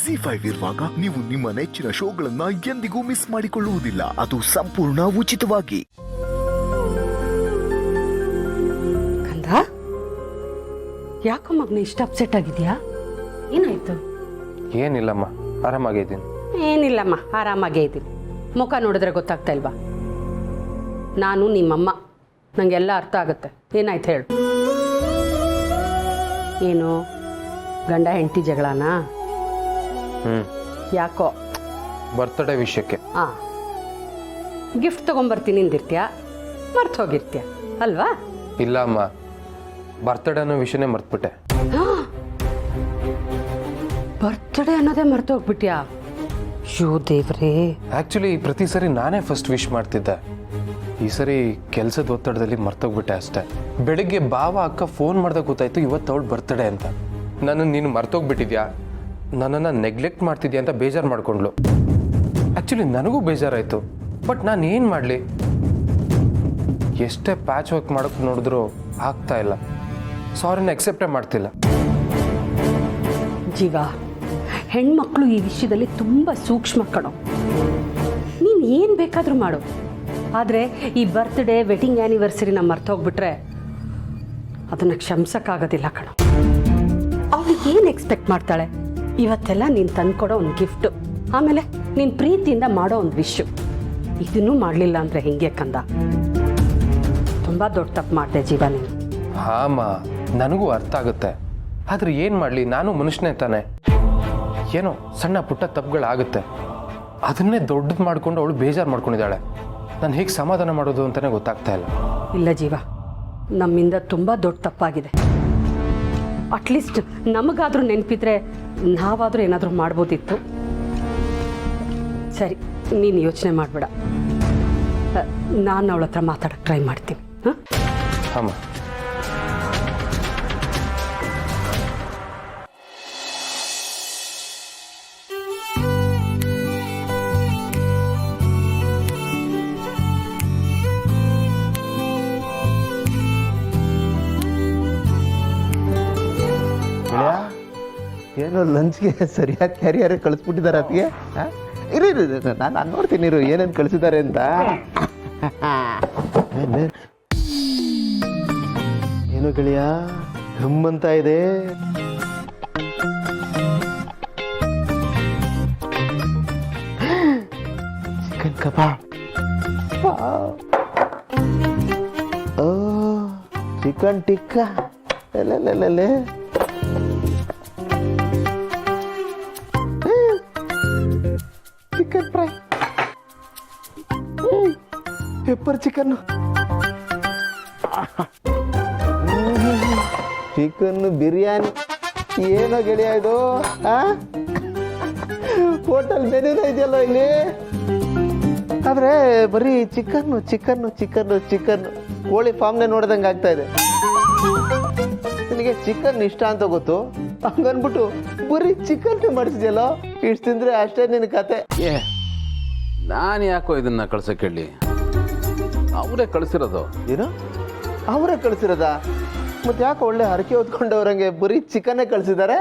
ZEE5 ಇರುವಾಗ ನೀವು ನಿಮ್ಮ ನೆಚ್ಚಿನ ಶೋಗಳನ್ನ ಎಂದಿಗೂ ಮಿಸ್ ಮಾಡಿಕೊಳ್ಳುವುದಿಲ್ಲ. ಅದು ಸಂಪೂರ್ಣ ಉಚಿತವಾಗಿ. ಕಂದ, ಯಾಕೋ ಮಗನ ಇಷ್ಟ ಅಪ್ಸೆಟ್ ಆಗಿದ್ಯಾ? ಏನಾಯ್ತು? ಏನಿಲ್ಲಮ್ಮ, ಆರಾಮಾಗಿದ್ದೀನಿ. ಏನಿಲ್ಲಮ್ಮ, ಆರಾಮಾಗೇ ಇದ್ದೀನಿ. ಮುಖ ನೋಡಿದ್ರೆ ಗೊತ್ತಾಗ್ತಾ ಇಲ್ವಾ? ನಾನು ನಿಮ್ಮಮ್ಮ, ನನಗೆಲ್ಲ ಅರ್ಥ ಆಗುತ್ತೆ. ಏನಾಯ್ತು ಹೇಳು? ಏನು ಗಂಡ ಹೆಂಡತಿ ಜಗಳನಾ? ಯಾಕೋ? ಬರ್ತ್ಡೇ ವಿಷಯಕ್ಕೆ. ಗಿಫ್ಟ್ ತೊಗೊಂಬರ್ತೀನಿ ಅಂದಿರ್ತೀಯ, ಮರ್ತು ಹೋಗಿರ್ತೀಯ ಅಲ್ವಾ? ಇಲ್ಲ ಅಮ್ಮ, ಬರ್ತ್ಡೇ ಅನ್ನೋ ವಿಷಯನೇ ಮರ್ತ್ಬಿಟ್ಟೆ. ಬರ್ತ್ಡೇ ಅನ್ನೋದೇ ಮರ್ತು ಹೋಗ್ಬಿಟ್ಯಾ? ಶೋ ದೇವ್ರೇ. ಆ್ಯಕ್ಚುಲಿ ಪ್ರತಿ ಸರಿ ನಾನೇ ಫಸ್ಟ್ ವಿಶ್ ಮಾಡ್ತಿದ್ದೆ. ಈ ಸರಿ ಕೆಲಸದ ಒತ್ತಡದಲ್ಲಿ ಮರ್ತೋಗ್ಬಿಟ್ಟೆ ಅಷ್ಟೇ. ಬೆಳಿಗ್ಗೆ ಬಾವ ಅಕ್ಕ ಫೋನ್ ಮಾಡ್ದಾಗ ಗೊತ್ತಾಯ್ತು ಇವತ್ತು ಅವಳು ಬರ್ತ್ಡೇ ಅಂತ. ನನ್ನನ್ನು ನೀನು ಮರ್ತೋಗ್ಬಿಟ್ಟಿದ್ಯಾ, ನನ್ನನ್ನು ನೆಗ್ಲೆಕ್ಟ್ ಮಾಡ್ತಿದ್ಯಾ ಅಂತ ಬೇಜಾರು ಮಾಡ್ಕೊಂಡ್ಲು. ಆ್ಯಕ್ಚುಲಿ ನನಗೂ ಬೇಜಾರಾಯಿತು, ಬಟ್ ನಾನು ಏನು ಮಾಡಲಿ? ಎಷ್ಟೇ ಪ್ಯಾಚ್ ವರ್ಕ್ ಮಾಡೋಕ್ಕೆ ನೋಡಿದ್ರೂ ಆಗ್ತಾ ಇಲ್ಲ. ಸಾರಿನ ಎಕ್ಸೆಪ್ಟೇ ಮಾಡ್ತಿಲ್ಲ. ಜೀವ, ಹೆಣ್ಮಕ್ಳು ಈ ವಿಷಯದಲ್ಲಿ ತುಂಬ ಸೂಕ್ಷ್ಮ ಕಣೋ. ನೀನು ಏನು ಬೇಕಾದರೂ ಮಾಡು, ಆದರೆ ಈ ಬರ್ತ್ಡೇ ವೆಡ್ಡಿಂಗ್ ಆ್ಯನಿವರ್ಸರಿನ ಮರ್ತೋಗ್ಬಿಟ್ರೆ ಅದನ್ನು ಕ್ಷಮಿಸೋಕ್ಕಾಗೋದಿಲ್ಲ ಕಣೋ. ಅವಳಿಗೆ ಏನು ಎಕ್ಸ್ಪೆಕ್ಟ್ ಮಾಡ್ತಾಳೆ? ಇವತ್ತೆಲ್ಲ ನೀನು ತಂದ್ಕೊಡೋ ಒಂದು ಗಿಫ್ಟು, ಆಮೇಲೆ ನೀನು ಪ್ರೀತಿಯಿಂದ ಮಾಡೋ ಒಂದು ವಿಶ್ಶು. ಇದನ್ನೂ ಮಾಡಲಿಲ್ಲ ಅಂದರೆ ಹೆಂಗೆ ಕಂದ? ತುಂಬ ದೊಡ್ಡ ತಪ್ಪು ಮಾಡಿದೆ ಜೀವ ನೀನು. ಹಾಂ, ನನಗೂ ಅರ್ಥ ಆಗುತ್ತೆ. ಆದರೆ ಏನು ಮಾಡಲಿ, ನಾನು ಮನುಷ್ಯನೇ ತಾನೆ. ಏನೋ ಸಣ್ಣ ಪುಟ್ಟ ತಪ್ಪುಗಳಾಗುತ್ತೆ, ಅದನ್ನೇ ದೊಡ್ಡದು ಮಾಡಿಕೊಂಡು ಅವಳು ಬೇಜಾರು ಮಾಡ್ಕೊಂಡಿದ್ದಾಳೆ. ನಾನು ಹೇಗೆ ಸಮಾಧಾನ ಮಾಡೋದು ಅಂತಲೇ ಗೊತ್ತಾಗ್ತಾ ಇಲ್ಲ. ಇಲ್ಲ ಜೀವ, ನಮ್ಮಿಂದ ತುಂಬ ದೊಡ್ಡ ತಪ್ಪಾಗಿದೆ. ಅಟ್ಲೀಸ್ಟ್ ನಮಗಾದರೂ ನೆನಪಿದ್ರೆ ನಾವಾದರೂ ಏನಾದರೂ ಮಾಡ್ಬೋದಿತ್ತು. ಸರಿ, ನೀನು ಯೋಚನೆ ಮಾಡಬೇಡ. ನಾನು ಅವಳ ಹತ್ರ ಮಾತಾಡೋಕ್ಕೆ ಟ್ರೈ ಮಾಡ್ತೀನಿ. ಹಾಂ. ಏನೋ ಲಂಚ್ಗೆ ಸರಿಯಾಗಿ ಕ್ಯಾರಿಯರ್ ಕಳಿಸ್ಬಿಟ್ಟಿದ್ದಾರೆ ಅದಕ್ಕೆ. ಇರಿ ನಾನು ನೋಡ್ತೀನಿ ಇರು ಏನೇನು ಕಳಿಸಿದ್ದಾರೆ ಅಂತ. ಏನು ಗೆಳೆಯ ಗಮ್ಮಂತ ಇದೆ. ಚಿಕನ್ ಕಬಾಬ್, ಓ ಚಿಕನ್ ಟಿಕ್ಕಾ, ಎಲ್ಲೆಲ್ಲೆಲ್ಲೆ, chicken fry, pepper chicken, chicken biryani. ಏನೋ ಗೆಳೆಯ ಇದು? ಹೋಟೆಲ್ ಮೆನುನ ಇದೆಯಲ್ಲೋ ಇಲ್ಲಿ, ಆದ್ರೆ ಬರೀ ಚಿಕನ್ನು ಚಿಕನ್ನು ಚಿಕನ್ನು ಚಿಕನ್. ಕೋಳಿ ಫಾರ್ಮ್ನೇ ನೋಡ್ದಂಗೆ ಆಗ್ತಾ ಇದೆ. ನಿನಗೆ ಚಿಕನ್ ಇಷ್ಟ ಅಂತ ಗೊತ್ತು, ಹಂಗನ್ಬಿಟ್ಟು ಬರೀ ಚಿಕನ್ ಮಾಡಿಸಿದ್ಯಲ್ಲೋ. ಇಷ್ಟು ತಿಂದ್ರೆ ಅಷ್ಟೇ ನಿನ್ನ ಕತೆ. ನಾನು ಯಾಕೋ ಇದನ್ನ ಕಳ್ಸಕ್ಕೆ ಹೇಳಿ? ಅವರೇ ಕಳಿಸಿರೋದು. ಏನು ಅವರೇ ಕಳಿಸಿರೋದಾ? ಮತ್ತೆ ಯಾಕೆ ಒಳ್ಳೆ ಹರಕೆ ಹೊತ್ಕೊಂಡವ್ರಂಗೆ ಬರೀ ಚಿಕನ್ನೇ ಕಳಿಸಿದ್ದಾರೆ?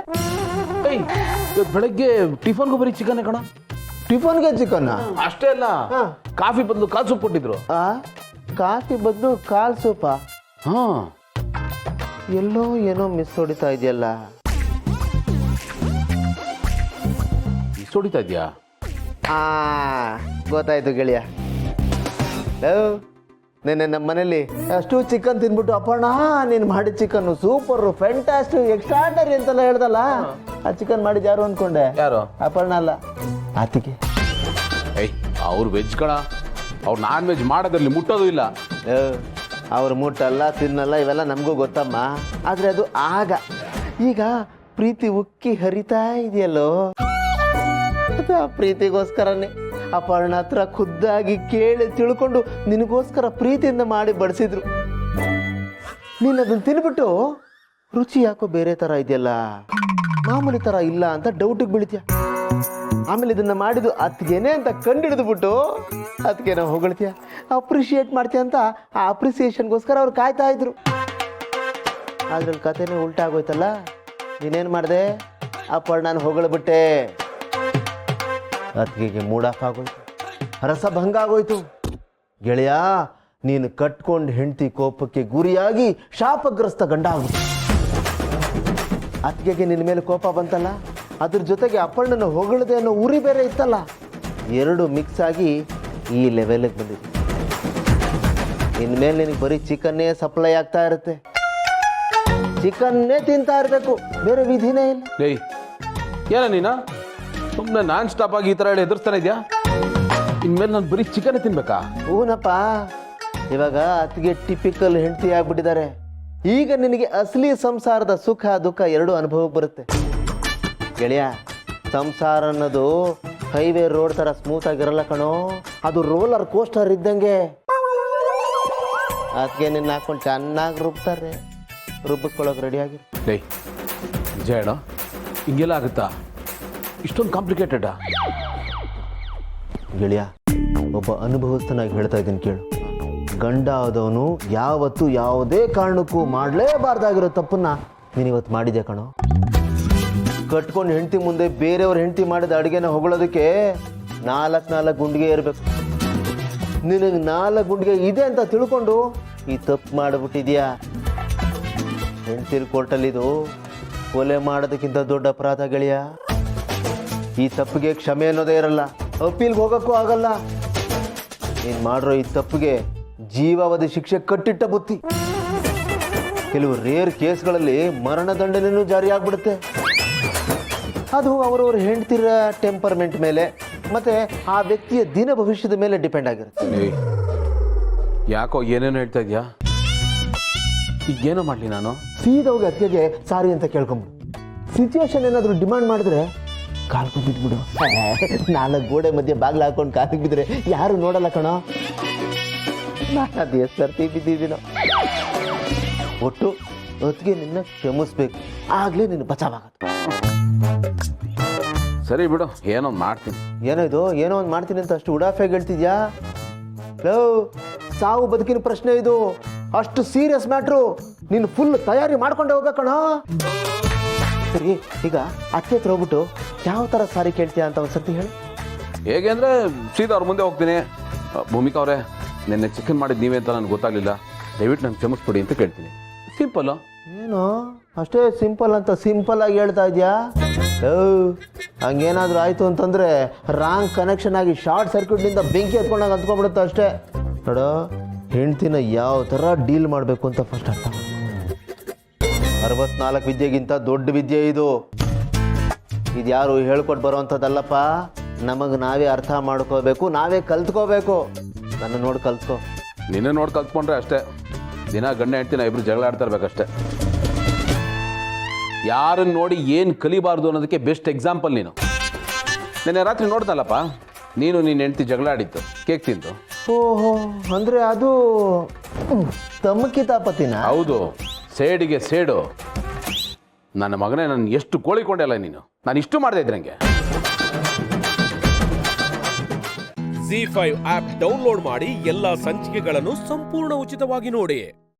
ಬೆಳಗ್ಗೆ ಟಿಫನ್ಗೂ ಬರೀ ಚಿಕನ್ ಕಣ. ಟಿಫನ್ಗೆ ಚಿಕನ್? ಅಷ್ಟೇ ಅಲ್ಲ, ಕಾಫಿ ಬದಲು ಕಾಲ್ ಸೂಪ್ ಕೊಟ್ಟಿದ್ರು. ಕಾಫಿ ಬದಲು ಕಾಲ್ ಸೂಪ? ಹಾ, ಎಲ್ಲೋ ಏನೋ ಮಿಸ್ ಹೊಡಿತಾ ಇದೆಯಲ್ಲ. ಇಷ್ಟು ಹೊಡಿತಾ ಇದೆಯಾ? ಗೊತ್ತಾಯ್ತು ಗೆಳೆಯ. ನೆನ್ನೆ ನಮ್ಮ ಮನೇಲಿ ಅಷ್ಟು ಚಿಕನ್ ತಿನ್ಬಿಟ್ಟು ಅಪ್ಪಣ್ಣ ನೀನು ಮಾಡಿದ ಚಿಕನ್ ಸೂಪರ್ ಫ್ಯಾಂಟಾಸ್ಟಿಕ್ ಎಕ್ಸ್ಟ್ರಾರ್ಡನರಿ ಅಂತೆಲ್ಲ ಹೇಳ್ದಲ್ಲ, ಆ ಚಿಕನ್ ಮಾಡಿದ ಯಾರು ಅನ್ಕೊಂಡೆ? ಯಾರು? ಅಪ್ಪಣ್ಣ ಅಲ್ಲ, ಆತಿಗೆ. ಅವ್ರು ವೆಜ್ ಕಣ, ಅವ್ರು ನಾನ್ ವೆಜ್ ಮಾಡೋದ್ರಲ್ಲಿ ಮುಟ್ಟೋದು ಇಲ್ಲ. ಅವ್ರು ಮುಟ್ಟಲ್ಲ ತಿನ್ನಲ್ಲ ಇವೆಲ್ಲ ನಮಗೂ ಗೊತ್ತಮ್ಮ. ಆದರೆ ಅದು ಆಗ. ಈಗ ಪ್ರೀತಿ ಉಕ್ಕಿ ಹರಿತಾ ಇದೆಯಲ್ಲೋ, ಆ ಪ್ರೀತಿಗೋಸ್ಕರನೇ ಅಪರ್ಣ ಹತ್ರ ಖುದ್ದಾಗಿ ಕೇಳಿ ತಿಳ್ಕೊಂಡು ನಿನಗೋಸ್ಕರ ಪ್ರೀತಿಯಿಂದ ಮಾಡಿ ಬಡಿಸಿದ್ರು. ನೀನು ಅದನ್ನು ತಿನ್ಬಿಟ್ಟು ರುಚಿ ಯಾಕೋ ಬೇರೆ ಥರ ಇದೆಯಲ್ಲ, ಮಾಮೂಲಿ ಥರ ಇಲ್ಲ ಅಂತ ಡೌಟಿಗೆ ಬೀಳ್ತೀಯ. ಆಮೇಲೆ ಇದನ್ನ ಮಾಡಿದ್ದು ಅತ್ತಿಗೆನೆ ಅಂತ ಕಂಡಿಡಿದ್ಬಿಟ್ಟು ಅದಕ್ಕೆ ನಾವು ಹೊಗಳ್ತೀಯ, ಅಪ್ರಿಷಿಯೇಟ್ ಮಾಡ್ತೀಯ ಅಂತ ಆ ಅಪ್ರಿಸಿಯೇಷನ್ಗೋಸ್ಕರ ಅವ್ರು ಕಾಯ್ತಾ ಇದ್ರು. ಅದ್ರಲ್ಲಿ ಕಥೆನೇ ಉಲ್ಟಾ ಆಗೋಯ್ತಲ್ಲ. ನೀನೇನು ಮಾಡಿದೆ? ಅಪ್ಪಳು ನಾನು ಹೊಗಳ್ಬಿಟ್ಟೆ. ಅತ್ತಿಗೆಗೆ ಮೂಡ್ ಆಫ್ ಆಗೋಯ್ತು, ರಸಭಂಗ ಆಗೋಯ್ತು. ಗೆಳೆಯ, ನೀನು ಕಟ್ಕೊಂಡು ಹೆಂಡತಿ ಕೋಪಕ್ಕೆ ಗುರಿಯಾಗಿ ಶಾಪಗ್ರಸ್ತ ಗಂಡ ಆಗುತ್ತೆ. ಅತ್ತಿಗೆಗೆ ನಿನ್ನ ಮೇಲೆ ಕೋಪ ಬಂತಲ್ಲ, ಅದ್ರ ಜೊತೆಗೆ ಅಪ್ಪಣ್ಣನ ಹೊಗಳದೆ ಅನ್ನೋ ಉರಿ ಬೇರೆ ಇತ್ತಲ್ಲ, ಎರಡು ಮಿಕ್ಸ್ ಆಗಿ ಈ ಲೆವೆಲ್ಗೆ ಬಂದಿದೆ. ಇನ್ಮೇಲೆ ನಿನಗೆ ಬರೀ ಚಿಕನ್ನೇ ಸಪ್ಲೈ ಆಗ್ತಾ ಇರುತ್ತೆ, ಚಿಕನ್ನೇ ತಿಂತಾ ಇರಬೇಕು, ಬೇರೆ ವಿಧಿನೇ ಇಲ್ಲ. ಲೇ ಏನ ನೀನು ಸುಮ್ಮನೆ ನಾನ್ ಸ್ಟಾಪ್ ಆಗಿ ಈ ಥರ ಹೇಳಿ ಎದುರಿಸ್ತಾನೆ ಇದೆಯಾ? ಇನ್ಮೇಲೆ ನಾನು ಬರೀ ಚಿಕನ್ ತಿನ್ಬೇಕಾ? ಹೂನಪ್ಪ, ಇವಾಗ ಅತ್ತಿಗೆ ಟಿಪಿಕಲ್ ಹೆಂಡತಿ ಆಗ್ಬಿಟ್ಟಿದ್ದಾರೆ. ಈಗ ನಿನಗೆ ಅಸಲಿ ಸಂಸಾರದ ಸುಖ ದುಃಖ ಎರಡು ಅನುಭವಕ್ಕೆ ಬರುತ್ತೆ. ಗೆಳೆಯ, ಸಂಸಾರ ಅನ್ನೋದು ಹೈವೇ ರೋಡ್ ಥರ ಸ್ಮೂತ್ ಆಗಿರಲ್ಲ ಕಣೋ, ಅದು ರೋಲರ್ ಕೋಸ್ಟರ್ ಇದ್ದಂಗೆ. ಅದಕ್ಕೆ ನಿನ್ನ ಹಾಕೊಂಡು ಚೆನ್ನಾಗಿ ರುಬ್ತಾರೆ, ರುಬ್ಬಿಸ್ಕೊಳ್ಳೋಕೆ ರೆಡಿಯಾಗಿ. ಲೇ ನಿಜ ಹೇಳೋ, ಹಿಂಗೆಲ್ಲ ಆಗುತ್ತಾ? ಇಷ್ಟೊಂದು ಕಾಂಪ್ಲಿಕೇಟೆಡಾ? ಗೆಳೆಯ, ಒಬ್ಬ ಅನುಭವಸ್ಥನಾಗಿ ಹೇಳ್ತಾ ಇದ್ದೀನಿ ಕೇಳು. ಗಂಡ ಆದವನು ಯಾವತ್ತೂ ಯಾವುದೇ ಕಾರಣಕ್ಕೂ ಮಾಡಲೇಬಾರ್ದಾಗಿರೋ ತಪ್ಪನ್ನ ನೀನಿವತ್ತು ಮಾಡಿದೆ ಕಣೋ. ಕಟ್ಕೊಂಡು ಹೆಂಡತಿ ಮುಂದೆ ಬೇರೆಯವ್ರ ಹೆಂಡತಿ ಮಾಡಿದ ಅಡುಗೆನ ಹೊಗಳೋದಕ್ಕೆ 4 ಗುಂಡಿಗೆ ಇರಬೇಕು. ನಿನಗೆ 4 ಗುಂಡಿಗೆ ಇದೆ ಅಂತ ತಿಳ್ಕೊಂಡು ಈ ತಪ್ಪು ಮಾಡಿಬಿಟ್ಟಿದ್ಯಾ. ಹೆಂಡತಿರ್ ಕೋರ್ಟಲ್ಲಿದು ಕೊಲೆ ಮಾಡೋದಕ್ಕಿಂತ ದೊಡ್ಡ ಅಪರಾಧ ಗೆಳೆಯ. ಈ ತಪ್ಪಿಗೆ ಕ್ಷಮೆ ಅನ್ನೋದೇ ಇರಲ್ಲ, ಅಪೀಲ್ಗೆ ಹೋಗೋಕ್ಕೂ ಆಗಲ್ಲ. ನೀನು ಮಾಡಿರೋ ಈ ತಪ್ಪಿಗೆ ಜೀವಾವಧಿ ಶಿಕ್ಷೆ ಕಟ್ಟಿಟ್ಟ ಬುತ್ತಿ. ಕೆಲವು ರೇರ್ ಕೇಸ್ಗಳಲ್ಲಿ ಮರಣದಂಡನೆಯೂ ಜಾರಿ ಆಗ್ಬಿಡುತ್ತೆ. ಅದು ಅವರವ್ರ ಹೆಂಡ್ತಿರ ಟೆಂಪರ್ಮೆಂಟ್ ಮೇಲೆ ಮತ್ತೆ ಆ ವ್ಯಕ್ತಿಯ ದಿನ ಭವಿಷ್ಯದ ಮೇಲೆ ಡಿಪೆಂಡ್ ಆಗಿರುತ್ತೆ. ಲೇ ಯಾಕೋ ಏನೇನು ಹೇಳ್ತಾ ಇದೆಯಾ? ಈಗೇನೋ ಮಾಡಲಿ ನಾನು? ಸೀದೋಗಿ ಅತ್ತಿಗೆಗೆ ಸಾರಿ ಅಂತ ಕೇಳ್ಕೊಂಬಿಡು. ಸಿಚುವೇಶನ್ ಏನಾದರೂ ಡಿಮಾಂಡ್ ಮಾಡಿದ್ರೆ ಕಾಲ್ಕೊಂಡು ಬಿದ್ಬಿಡು. 4 ಗೋಡೆ ಮಧ್ಯೆ ಬಾಗಿಲು ಹಾಕೊಂಡು ಕಾಲಿಗೆ ಬಿದ್ದರೆ ಯಾರು ನೋಡಲ್ಲ ಕಣೋ. ನಾನು ಅದು ಎಷ್ಟು ಸರ್ತಿ ಬಿದ್ದಿದ್ದೀನೋ. ಒಟ್ಟು ಹೊತ್ತಿಗೆ ನಿನ್ನ ಕ್ಷಮಿಸ್ಬೇಕು, ಆಗಲೇ ನಿನ್ನ ಬಚಾವಾಗತ್ತೆ. ಸರಿ ಬಿಡು, ಏನೋ ಮಾಡ್ತೀನಿ. ಏನೋ ಇದು, ಏನೋ ಒಂದು ಮಾಡ್ತೀನಿ ಅಂತ ಅಷ್ಟು ಉಡಾಫೆಗೆ ಹೇಳ್ತಿದ್ಯಾ? ಲವ್, ಸಾವು ಬದುಕಿನ ಪ್ರಶ್ನೆ ಇದು, ಅಷ್ಟು ಸೀರಿಯಸ್ ಮ್ಯಾಟ್ರು. ನೀನು ಫುಲ್ ತಯಾರಿ ಮಾಡ್ಕೊಂಡೆ ಹೋಗ್ಬೇಕಣ. ಸರಿ, ಈಗ ಅತ್ತೆ ಹತ್ರ ಹೋಗ್ಬಿಟ್ಟು ಯಾವ ಥರ ಸಾರಿ ಕೇಳ್ತೀಯ ಅಂತ ಒಂದು ಸರ್ತಿ ಹೇಳಿ. ಹೇಗೆ ಅಂದರೆ ಸೀದಾ ಅವ್ರ ಮುಂದೆ ಹೋಗ್ತೀನಿ. ಭೂಮಿಕಾ ಅವರೇ, ನಿನ್ನೆ ಚಿಕನ್ ಮಾಡಿದ್ದು ನೀವೇ ಅಂತ ನನಗೆ ಗೊತ್ತಾಗಲಿಲ್ಲ, ದಯವಿಟ್ಟು ನಂಗೆ ಕ್ಷಮಿಸ್ಬಿಡಿ ಅಂತ ಕೇಳ್ತೀನಿ. ಸಿಂಪಲ್ಲು. ಏನು ಅಷ್ಟೇ ಸಿಂಪಲ್ ಅಂತ ಸಿಂಪಲ್ ಆಗಿ ಹೇಳ್ತಾ ಇದೆಯಾ? ಹಂಗೇನಾದರೂ ಆಯಿತು ಅಂತಂದರೆ ರಾಂಗ್ ಕನೆಕ್ಷನ್ ಆಗಿ ಶಾರ್ಟ್ ಸರ್ಕ್ಯೂಟ್ನಿಂದ ಬೆಂಕಿ ಹತ್ಕೊಂಡಾಗ ಹತ್ಕೊಂಡ್ಬಿಡುತ್ತೆ ಅಷ್ಟೇ. ನೋಡೋ, ಹೆಂಡ್ತಿನ ಯಾವ ಥರ ಡೀಲ್ ಮಾಡಬೇಕು ಅಂತ ಫಸ್ಟ್ ಅರ್ಥ. 64 ವಿದ್ಯೆಗಿಂತ ದೊಡ್ಡ ವಿದ್ಯೆ ಇದು. ಇದು ಯಾರು ಹೇಳ್ಕೊಟ್ಟು ಬರೋವಂಥದ್ದಲ್ಲಪ್ಪ, ನಮಗೆ ನಾವೇ ಅರ್ಥ ಮಾಡ್ಕೋಬೇಕು, ನಾವೇ ಕಲ್ತ್ಕೋಬೇಕು. ನನ್ನ ನೋಡಿ ಕಲ್ತ್ಕೋ. ನಿನ್ನೆ ನೋಡಿ ಕಲ್ತ್ಕೊಂಡ್ರೆ ಅಷ್ಟೇ. ದಿನ ಗಂಡ ಹೆಂಡ್ತಿನ ಇಬ್ರು ಜಗಳ ಆಡ್ತಾ ಇರ್ಬೇಕಷ್ಟೇ. ಯಾರನ್ನು ನೋಡಿ ಏನು ಕಲಿಬಾರ್ದು ಅನ್ನೋದಕ್ಕೆ ಬೆಸ್ಟ್ ಎಕ್ಸಾಂಪಲ್ ನೀನು. ನಿನ್ನೆ ರಾತ್ರಿ ನೋಡ್ದಲ್ಲಪ್ಪ, ನೀನು ನಿನ್ನ ಹೆಂಡ್ತಿ ಜಗಳ ಆಡಿತ್ತು, ಕೇಕ್ ತಿಂದು. ಓಹೋ, ಅಂದರೆ ಅದು ತಮ್ಮಕಿತಾಪತಿನ? ಹೌದು, ಸೇಡಿಗೆ ಸೇಡು. ನನ್ನ ಮಗನೇ, ನಾನು ಎಷ್ಟು ಕೋಳಿಕೊಂಡೆಲ್ಲ ನೀನು. ನಾನು ಇಷ್ಟು ಮಾಡದೇ ಇದ್ದೆ ನನಗೆ. ZEE5 ಆಪ್ ಡೌನ್ಲೋಡ್ ಮಾಡಿ ಎಲ್ಲಾ ಸಂಚಿಕೆಗಳನ್ನು ಸಂಪೂರ್ಣ ಉಚಿತವಾಗಿ ನೋಡಿ.